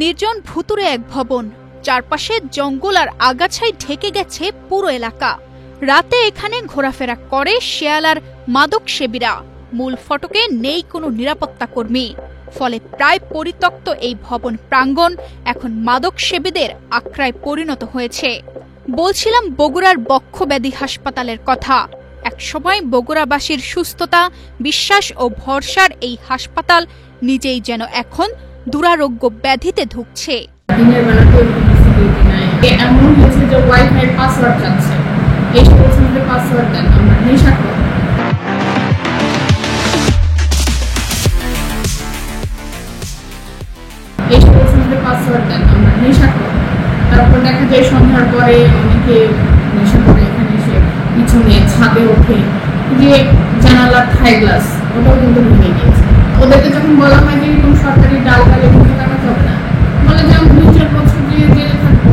নির্জন ভুতুরে এক ভবন, চারপাশে জঙ্গল আর আগাছায় ঢেকে গেছে পুরো এলাকা। রাতে এখানে ঘোরাফেরা করে শেয়াল আর মাদক সেবীরা। মূল ফটকে নেই কোনো নিরাপত্তা কর্মী, ফলে প্রায় পরিত্যক্ত এই ভবন প্রাঙ্গণ এখন মাদক সেবীদের আখড়ায় পরিণত হয়েছে। বলছিলাম বগুড়ার বক্ষব্যাধি হাসপাতালের কথা। একসময় বগুড়াবাসীর সুস্থতা, বিশ্বাস ও ভরসার এই হাসপাতাল নিজেই যেন এখন দুরারোগ্য ব্যাধিতে ধুঁকছে। দিনের বেলাতে এমন হয়েছে যে ওয়াইফাই পাসওয়ার্ড চাচ্ছে, এই সমস্ত পাসওয়ার্ড দেন, আমরা নেশা করি। এই সমস্ত পাসওয়ার্ড দেন, আমরা নেশা করি। তারপর দেখা যায় সন্ধ্যার পরে অনেকে নেশা করে এখানে এসে পিছনে ছাদে ওঠে, যে জানালার থাই গ্লাস ওটাও কিন্তু ভেঙে গিয়েছে। ওদেরকে যখন বলা হয় যে কোনো সরকারি ডাল গালে ভেঙে টাকাতে হবে না, বলে যে আমি 2-4 বছর দিয়ে জেলে থাকবো,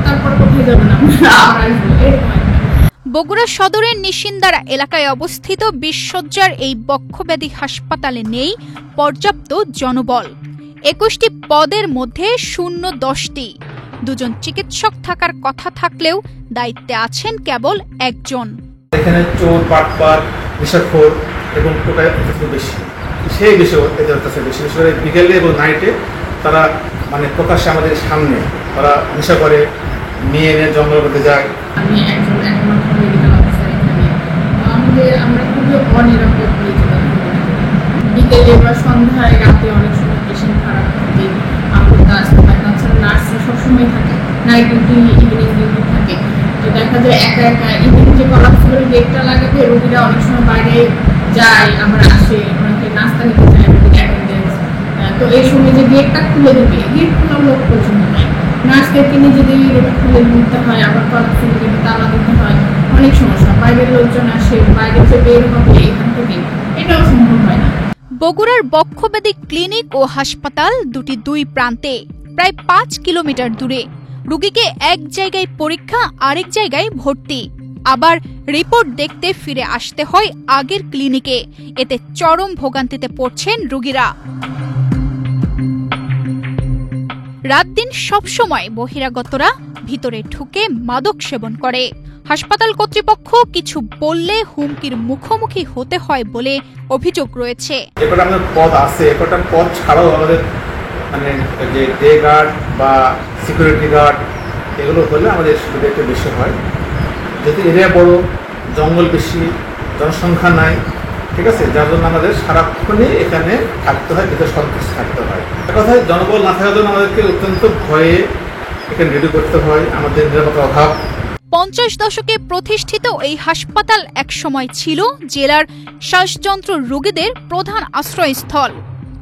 তারপর কোথায় যাবে না, আমরা আসবো, এরকম। বগুড়া সদরের নিশিন্দারা এলাকায় অবস্থিত 20 শয্যার এই বক্ষব্যাধি হাসপাতালে নেই পর্যাপ্ত জনবল। 21টি পদের মধ্যে শূন্য 10টি। 2 জন চিকিৎসক থাকার কথা থাকলেও দায়িত্বে আছেন কেবল একজন। এখানে চোর, পাটপার, নেশাখোর এবং টোকায় বেশি, সেই বিষয়ে এদের কাছে বেশি করে বিকেলে এবং নাইটে তারা মানে প্রকাশ্যে আমাদের সামনে তারা নেশা করে, নিয়ে জঙ্গল করতে যায়। আমি একজন একমাত্র মেডিকেল অফিসার এখানে, আমরা খুবই অনিরাপদ বিকেলে বা সন্ধ্যায় রাতে অনেক সময় পেশেন্ট খারাপ থাকে, আপদটা আসতে পারে। তাছাড়া নার্সরা সবসময় থাকে, নাইট ডিউটি, ইভিনিং ডিউটি থাকে। তো দেখা যায় একা একা ইভিনিং যে কলাপসিবল গেটটা লাগাবে, রোগীরা অনেক সময় বাইরে যায়, আবার আসে, ওনাকে নাস্তা নিতে চায় অ্যাটেন্ডেন্স। তো এই সময় যে গেটটা খুলে দেবে, গেট খোলা লোক পর্যন্ত নাই। নার্সদেরকে নিজেদের এটা খুলে দিতে হয়, আবার কলাপসিবল গেটে তালা দিতে হয়, অনেক সমস্যা। বাইরের লোকজন আসে, বাইরে যে বের হবে এখান থেকে, এটাও সম্ভব হয় না। বগুড়ার বক্ষব্যাধি ক্লিনিক ও হাসপাতাল দুই প্রান্তে, প্রায় 5 কিলোমিটার দূরে। রোগীকে এক জায়গায় পরীক্ষা, আরেক জায়গায় ভর্তি, আবার রিপোর্ট দেখতে ফিরে আসতে হয় আগের ক্লিনিকে। এতে চরম ভোগান্তিতে পড়ছেন রোগীরা। রাত দিন সবসময় বহিরাগতরা ভিতরে ঢুকে মাদক সেবন করে। হাসপাতাল কর্তৃপক্ষ কিছু বললে হুমকির মুখোমুখি হতে হয় বলে অভিযোগ রয়েছে। এরপর আমাদের পদ আছে, এরপর পদ ছাড়াও আমাদের মানে যে ডে গার্ড বা সিকিউরিটি গার্ড এগুলো হলে আমাদের সুবিধা একটু বেশি হয়। যেহেতু এরিয়া বড়, জঙ্গল বেশি, জনসংখ্যা নাই, ঠিক আছে, যার জন্য আমাদের সারাক্ষণই এখানে থাকতে হয়, ভিতরে সন্তুষ্ট থাকতে হয়। এক কথায় জনবল না থাকার জন্য আমাদেরকে অত্যন্ত ভয়ে এখানে রেডি করতে হয়, আমাদের নিরাপত্তার অভাব। 50 দশকে প্রতিষ্ঠিত এই হাসপাতাল একসময় ছিল জেলার শ্বাসযন্ত্র রোগীদের প্রধান আশ্রয়স্থল,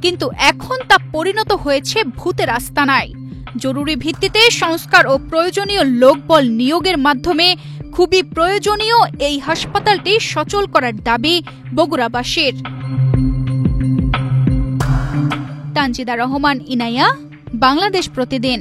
কিন্তু এখন তা পরিণত হয়েছে ভূতের আস্তানায়। জরুরি ভিত্তিতে সংস্কার ও প্রয়োজনীয় লোকবল নিয়োগের মাধ্যমে খুবই প্রয়োজনীয় এই হাসপাতালটি সচল করার দাবি বগুড়াবাসীর। তানজিদা রহমান, ইনায়া, বাংলাদেশ প্রতিদিন।